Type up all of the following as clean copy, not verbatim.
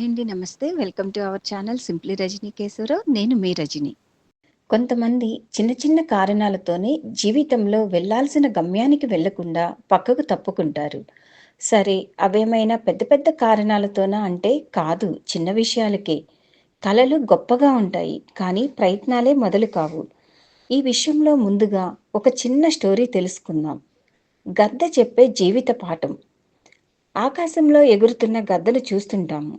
Hi అండి. నమస్తే. Welcome to our channel simply Rajani Keshavarao. నేను మీ రజని. కొంతమంది చిన్న చిన్న కారణాలతోనే జీవితంలో వెళ్ళాల్సిన గమ్యానికి వెళ్ళకుండా పక్కకు తప్పుకుంటారు. సరే, అవేమైనా పెద్ద పెద్ద కారణాలతోనా అంటే కాదు, చిన్న విషయాలకే. కలలు గొప్పగా ఉంటాయి, కానీ ప్రయత్నాలే మొదలు కావు. ఈ విషయంలో ముందుగా ఒక చిన్న స్టోరీ తెలుసుకుందాం. గద్ద చెప్పే జీవిత పాఠం. ఆకాశంలో ఎగురుతున్న గద్దలు చూస్తుంటాము.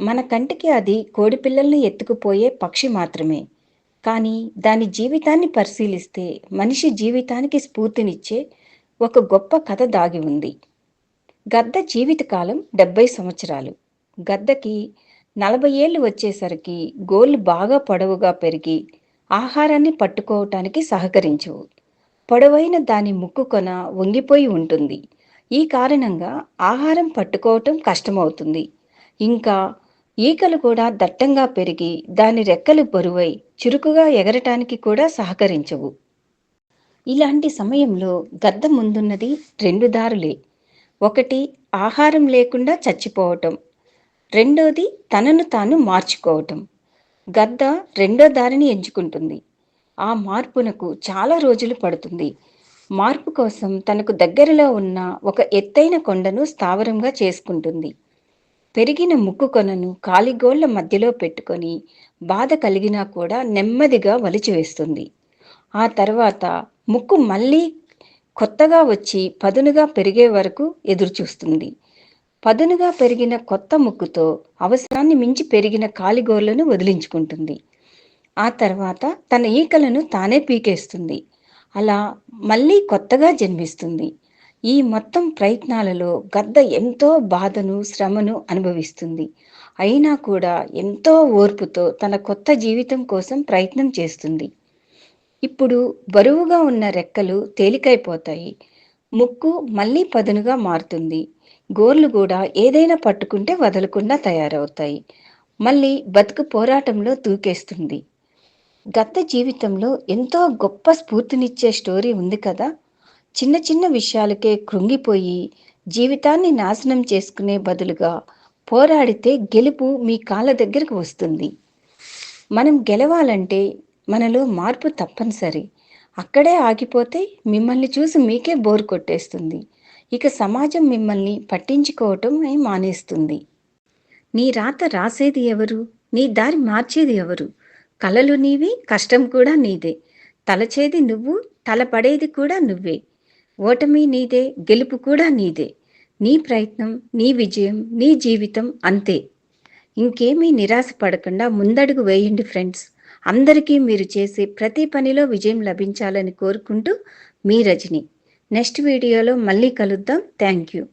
మన కంటికి అది కోడిపిల్లల్ని ఎత్తుకుపోయే పక్షి మాత్రమే. కానీ దాని జీవితాన్ని పరిశీలిస్తే మనిషి జీవితానికి స్ఫూర్తినిచ్చే ఒక గొప్ప కథ దాగి ఉంది. గద్ద జీవితకాలం 70 సంవత్సరాలు. గద్దకి 40 ఏళ్ళు వచ్చేసరికి గోళ్ళు బాగా పొడవుగా పెరిగి ఆహారాన్ని పట్టుకోవటానికి సహకరించవు. పొడవైన దాని ముక్కు కొన వంగిపోయి ఉంటుంది. ఈ కారణంగా ఆహారం పట్టుకోవటం కష్టమవుతుంది. ఇంకా ఈకలు కూడా దట్టంగా పెరిగి దాని రెక్కలు బరువై చురుకుగా ఎగరటానికి కూడా సహకరించవు. ఇలాంటి సమయంలో గద్ద ముందున్నది 2 దారులే. ఒకటి, ఆహారం లేకుండా చచ్చిపోవటం. రెండోది, తనను తాను మార్చుకోవటం. గద్ద రెండో దారిని ఎంచుకుంటుంది. ఆ మార్పునకు చాలా రోజులు పడుతుంది. మార్పు కోసం తనకు దగ్గరలో ఉన్న ఒక ఎత్తైన కొండను స్థావరంగా చేసుకుంటుంది. పెరిగిన ముక్కు కొనను కాలిగోళ్ల మధ్యలో పెట్టుకొని బాధ కలిగినా కూడా నెమ్మదిగా వలిచివేస్తుంది. ఆ తర్వాత ముక్కు మళ్ళీ కొత్తగా వచ్చి పదునుగా పెరిగే వరకు ఎదురుచూస్తుంది. పదునుగా పెరిగిన కొత్త ముక్కుతో అవసరాన్ని మించి పెరిగిన కాలిగోళ్లను వదిలించుకుంటుంది. ఆ తర్వాత తన ఈకలను తానే పీకేస్తుంది. అలా మళ్ళీ కొత్తగా జన్మిస్తుంది. ఈ మొత్తం ప్రయత్నాలలో గద్ద ఎంతో బాధను, శ్రమను అనుభవిస్తుంది. అయినా కూడా ఎంతో ఓర్పుతో తన కొత్త జీవితం కోసం ప్రయత్నం చేస్తుంది. ఇప్పుడు బరువుగా ఉన్న రెక్కలు తేలికైపోతాయి. ముక్కు మళ్ళీ పదునుగా మారుతుంది. గోర్లు కూడా ఏదైనా పట్టుకుంటే వదలకుండా తయారవుతాయి. మళ్ళీ బతుకు పోరాటంలో దూకేస్తుంది. గద్ద జీవితంలో ఎంతో గొప్ప స్ఫూర్తినిచ్చే స్టోరీ ఉంది కదా. చిన్న చిన్న విషయాలకే కృంగిపోయి జీవితాన్ని నాశనం చేసుకునే బదులుగా పోరాడితే గెలుపు మీ కాళ్ళ దగ్గరకు వస్తుంది. మనం గెలవాలంటే మనలో మార్పు తప్పనిసరి. అక్కడే ఆగిపోతే మిమ్మల్ని చూసి మీకే బోర్ కొట్టేస్తుంది. ఇక సమాజం మిమ్మల్ని పట్టించుకోవటం మానేస్తుంది. నీ రాత రాసేది ఎవరు? నీ దారి మార్చేది ఎవరు? కలలు నీవి, కష్టం కూడా నీదే. తలచేది నువ్వు, తలపడేది కూడా నువ్వే. ఓటమి నీదే, గెలుపు కూడా నీదే. నీ ప్రయత్నం, నీ విజయం, నీ జీవితం అంతే. ఇంకేమీ నిరాశ పడకుండా ముందడుగు వేయండి ఫ్రెండ్స్. అందరికీ మీరు చేసే ప్రతి పనిలో విజయం లభించాలని కోరుకుంటూ మీ రజని. నెక్స్ట్ వీడియోలో మళ్ళీ కలుద్దాం. Thank you.